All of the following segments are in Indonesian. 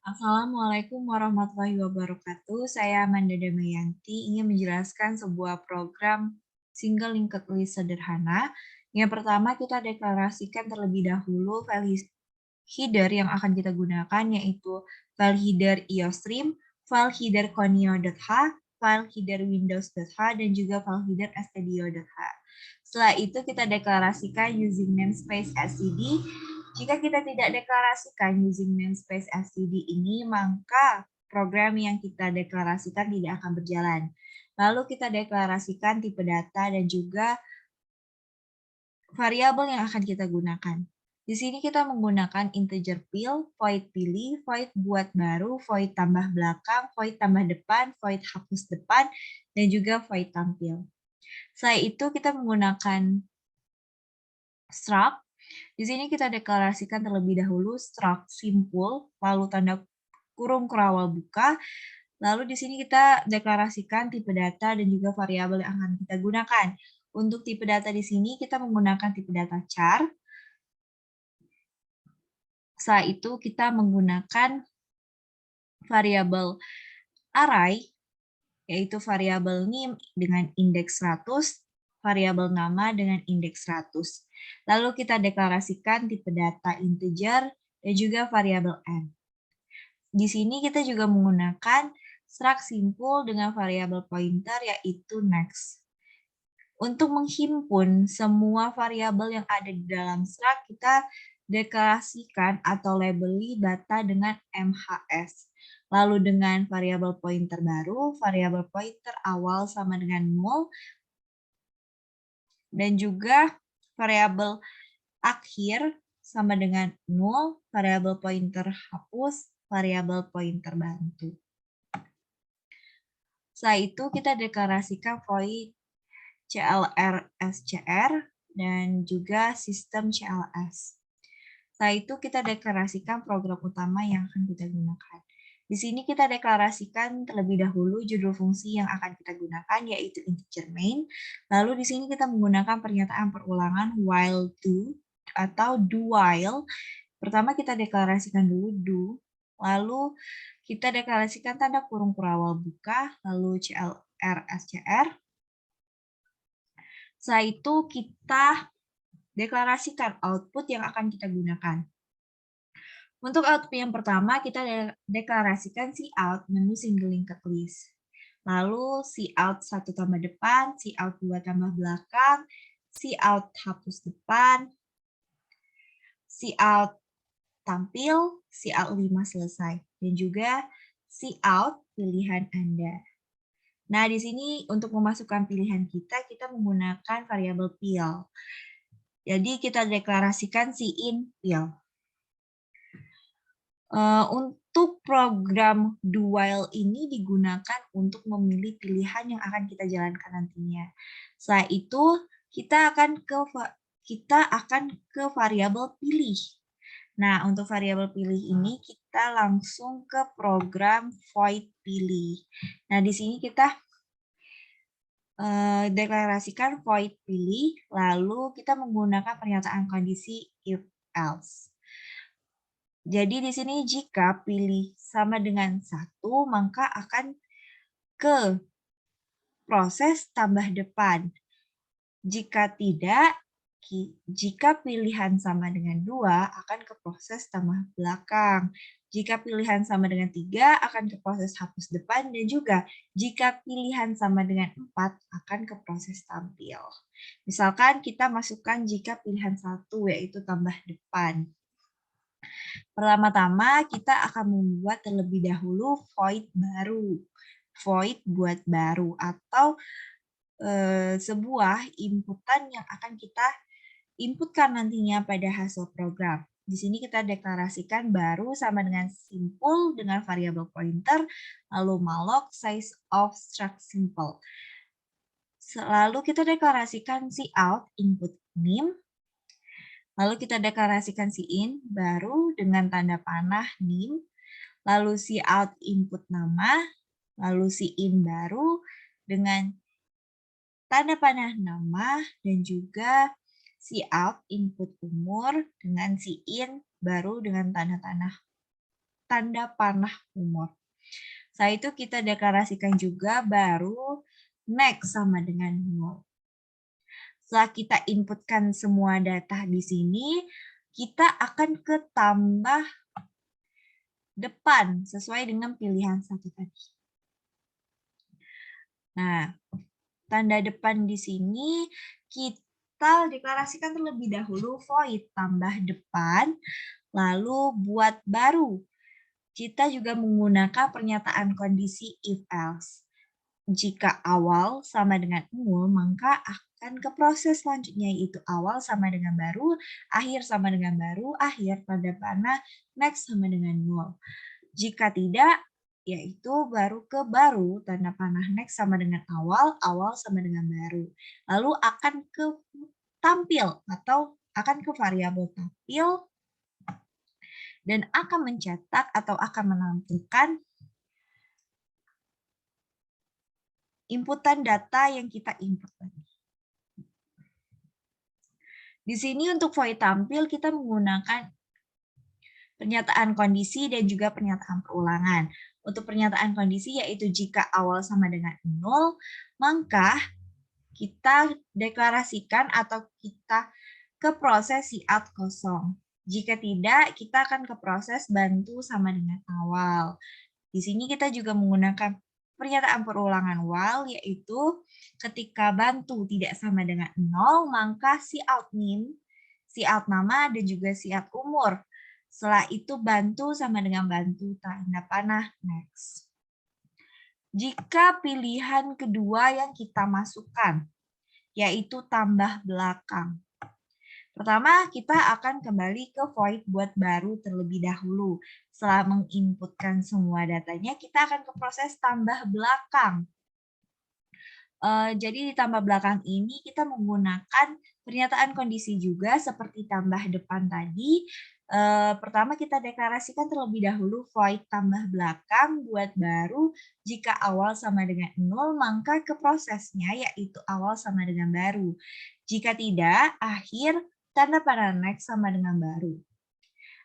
Assalamualaikum warahmatullahi wabarakatuh. Saya Amanda Damayanti ingin menjelaskan sebuah program single linked list sederhana. Yang pertama kita deklarasikan terlebih dahulu file header yang akan kita gunakan yaitu file header iostream, file header conio.h, file header windows.h, dan juga file header stdio.h. Setelah itu kita deklarasikan using namespace std. Jika kita tidak deklarasikan using namespace std ini, maka program yang kita deklarasikan tidak akan berjalan. Lalu kita deklarasikan tipe data dan juga variabel yang akan kita gunakan. Di sini kita menggunakan integer fill, void pilih, void buat baru, void tambah belakang, void tambah depan, void hapus depan, dan juga void tampil. Setelah itu kita menggunakan struct. Di sini kita deklarasikan terlebih dahulu struct simple, lalu tanda kurung kurawal buka. Lalu di sini kita deklarasikan tipe data dan juga variabel yang akan kita gunakan. Untuk tipe data di sini kita menggunakan tipe data char. Setelah itu kita menggunakan variabel array, yaitu variabel name dengan indeks 100, variabel nama dengan indeks 100. Lalu kita deklarasikan tipe data integer dan juga variabel n. Di sini kita juga menggunakan struct simple dengan variabel pointer yaitu next. Untuk menghimpun semua variabel yang ada di dalam struct, kita deklarasikan atau labeli data dengan MHS. Lalu dengan variabel pointer baru, variabel pointer awal sama dengan 0, dan juga variabel akhir sama dengan 0, variabel pointer hapus, variabel pointer bantu. Setelah itu kita deklarasikan void CLR SCR dan juga sistem CLS. Setelah itu kita deklarasikan program utama yang akan kita gunakan. Di sini kita deklarasikan terlebih dahulu judul fungsi yang akan kita gunakan yaitu integer main. Lalu di sini kita menggunakan pernyataan perulangan while do atau do while. Pertama kita deklarasikan dulu do, lalu kita deklarasikan tanda kurung kurawal buka, lalu CLR SCR. Setelah itu kita deklarasikan output yang akan kita gunakan. Untuk output yang pertama, kita deklarasikan cout menu single linked list. Lalu cout 1 tambah depan, cout 2 tambah belakang, cout hapus depan, cout tampil, cout 5 selesai. Dan juga cout pilihan Anda. Nah, di sini untuk memasukkan pilihan kita menggunakan variabel fill. Jadi kita deklarasikan in fill. Untuk program do while ini digunakan untuk memilih pilihan yang akan kita jalankan nantinya. Setelah itu kita akan ke variabel pilih. Nah, untuk variabel pilih ini kita langsung ke program void pilih. Nah, di sini kita deklarasikan void pilih, lalu kita menggunakan pernyataan kondisi if else. Jadi di sini jika pilih sama dengan 1, maka akan ke proses tambah depan. Jika tidak, jika pilihan sama dengan 2, akan ke proses tambah belakang. Jika pilihan sama dengan 3, akan ke proses hapus depan. Dan juga jika pilihan sama dengan 4, akan ke proses tampil. Misalkan kita masukkan jika pilihan 1, yaitu tambah depan. Pertama-tama kita akan membuat terlebih dahulu void baru. Void buat baru atau sebuah inputan yang akan kita inputkan nantinya pada hasil program. Di sini kita deklarasikan baru sama dengan simple dengan variabel pointer, lalu malloc size of struct simple. Lalu kita deklarasikan cout input name. Lalu kita deklarasikan in baru dengan tanda panah name, lalu cout input nama, lalu in baru dengan tanda panah nama, dan juga cout input umur dengan in baru dengan tanda tanda panah umur. Setelah itu kita deklarasikan juga baru next sama dengan 0. Setelah kita inputkan semua data di sini, kita akan ke tambah depan sesuai dengan pilihan satu tadi. Nah, tanda depan di sini kita deklarasikan terlebih dahulu void tambah depan, lalu buat baru. Kita juga menggunakan pernyataan kondisi if else. Jika awal sama dengan 0, maka akan ke proses selanjutnya, yaitu awal sama dengan baru, akhir sama dengan baru, akhir tanda panah, next sama dengan 0. Jika tidak, yaitu baru ke baru, tanda panah next sama dengan awal, awal sama dengan baru. Lalu akan ke tampil atau akan ke variabel tampil dan akan mencetak atau akan menampilkan inputan data yang kita input tadi. Di sini untuk void tampil kita menggunakan pernyataan kondisi dan juga pernyataan perulangan. Untuk pernyataan kondisi yaitu jika awal sama dengan 0, maka kita deklarasikan atau kita ke proses cout kosong. Jika tidak, kita akan ke proses bantu sama dengan awal. Di sini kita juga menggunakan pernyataan perulangan while, yaitu ketika bantu tidak sama dengan 0, maka cout name, cout nama, dan juga cout umur. Setelah itu bantu sama dengan bantu tanda panah next. Jika pilihan kedua yang kita masukkan, yaitu tambah belakang. Pertama, kita akan kembali ke void buat baru terlebih dahulu. Setelah menginputkan semua datanya, kita akan ke proses tambah belakang. Jadi di tambah belakang ini kita menggunakan pernyataan kondisi juga seperti tambah depan tadi. Pertama kita deklarasikan terlebih dahulu void tambah belakang buat baru. Jika awal sama dengan 0, maka ke prosesnya yaitu awal sama dengan baru. Jika tidak, akhir tanda panah next sama dengan baru.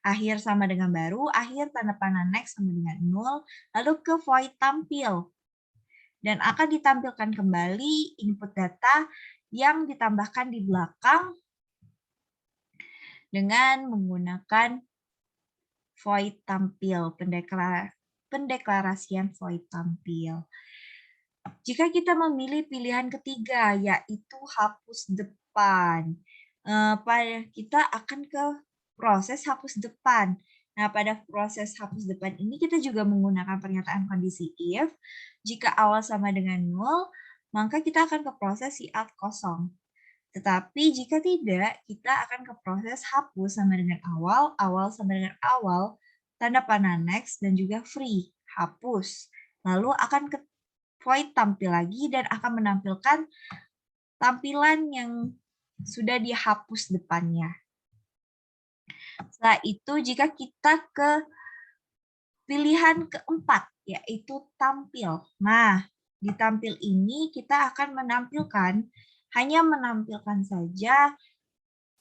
Akhir sama dengan baru, akhir tanda panah next sama dengan 0, lalu ke void tampil. Dan akan ditampilkan kembali input data yang ditambahkan di belakang dengan menggunakan void tampil, pendeklarasian void tampil. Jika kita memilih pilihan ketiga, yaitu hapus depan, kita akan ke proses hapus depan. Nah, pada proses hapus depan ini kita juga menggunakan pernyataan kondisi if. Jika awal sama dengan 0, maka kita akan ke proses cout kosong. Tetapi jika tidak, kita akan ke proses hapus sama dengan awal, awal sama dengan awal, tanda panah next, dan juga free, hapus. Lalu akan ke void tampil lagi dan akan menampilkan tampilan yang sudah dihapus depannya. Setelah itu, jika kita ke pilihan keempat, yaitu tampil. Nah, di tampil ini kita akan hanya menampilkan saja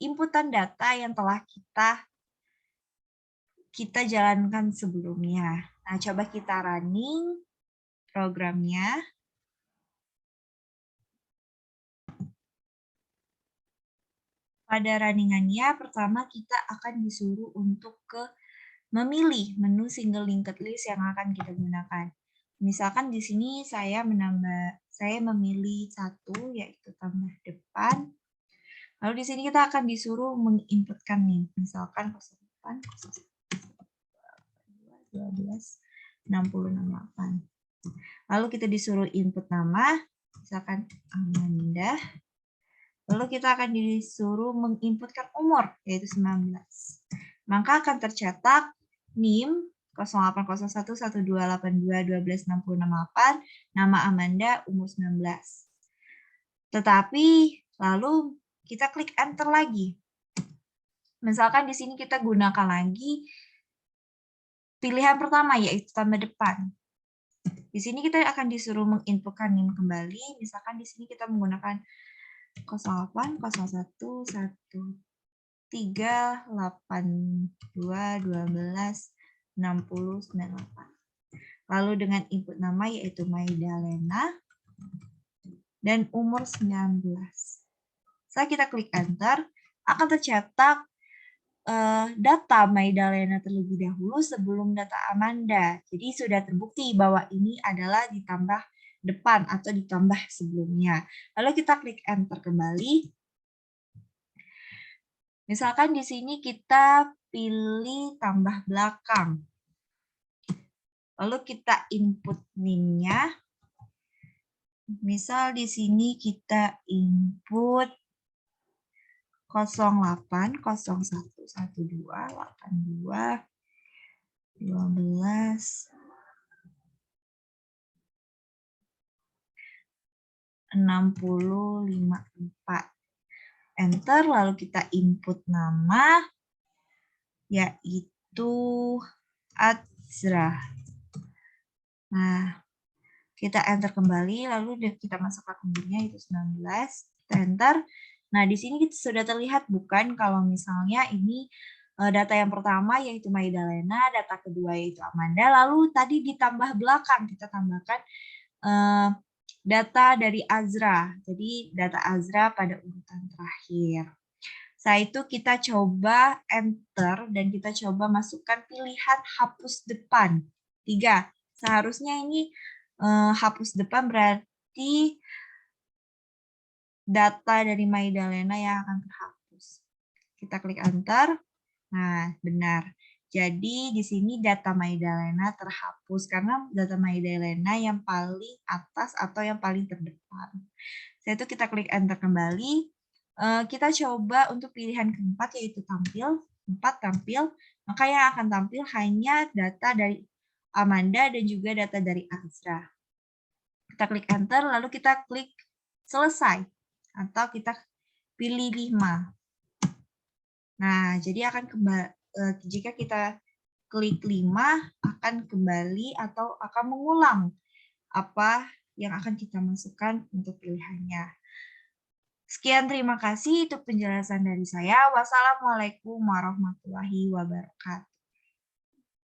inputan data yang telah kita jalankan sebelumnya. Nah, coba kita running programnya. Pada runningannya, pertama kita akan disuruh untuk memilih menu single linked list yang akan kita gunakan. Misalkan di sini saya memilih satu, yaitu tambah depan. Lalu di sini kita akan disuruh menginputkan nih, misalkan 08, 12, 60, 68. Lalu kita disuruh input nama, misalkan Amanda. Lalu kita akan disuruh menginputkan umur, yaitu 19. Maka akan tercetak NIM 08011282126068, nama Amanda, umur 19. Tetapi lalu kita klik enter lagi. Misalkan di sini kita gunakan lagi pilihan pertama, yaitu tambah depan. Di sini kita akan disuruh menginputkan NIM kembali. Misalkan di sini kita menggunakan 08 01 1 3 8 2 12 6098. Lalu dengan input nama yaitu Maidalena dan umur 19. Setelah kita klik enter, akan tercetak data Maidalena terlebih dahulu sebelum data Amanda. Jadi sudah terbukti bahwa ini adalah ditambah depan atau ditambah sebelumnya. Lalu kita klik enter kembali. Misalkan di sini kita pilih tambah belakang. Lalu kita input NIM-nya. Misal di sini kita input 08 01 12 82 12 6054. Enter, lalu kita input nama, yaitu Azra. Nah, kita enter kembali, lalu kita masukkan umurnya itu 19, kita enter. Nah, di sini sudah terlihat bukan kalau misalnya ini data yang pertama yaitu Maidalena, data kedua yaitu Amanda, lalu tadi ditambah belakang, kita tambahkan data dari Azra. Jadi data Azra pada urutan terakhir. Setelah itu kita coba enter dan kita coba masukkan pilihan hapus depan. 3. Seharusnya ini hapus depan berarti data dari Maidalena yang akan terhapus. Kita klik enter. Nah, benar. Jadi di sini data Maidalena terhapus karena data Maidalena yang paling atas atau yang paling terdepan. Setelah itu kita klik enter kembali. Kita coba untuk pilihan keempat yaitu tampil. 4 tampil. Maka yang akan tampil hanya data dari Amanda dan juga data dari Azra. Kita klik enter lalu kita klik selesai atau kita pilih 5. Nah, jadi akan kembali jika kita klik 5 akan kembali atau akan mengulang apa yang akan kita masukkan untuk pilihannya. Sekian, terima kasih untuk penjelasan dari saya. Wassalamualaikum warahmatullahi wabarakatuh.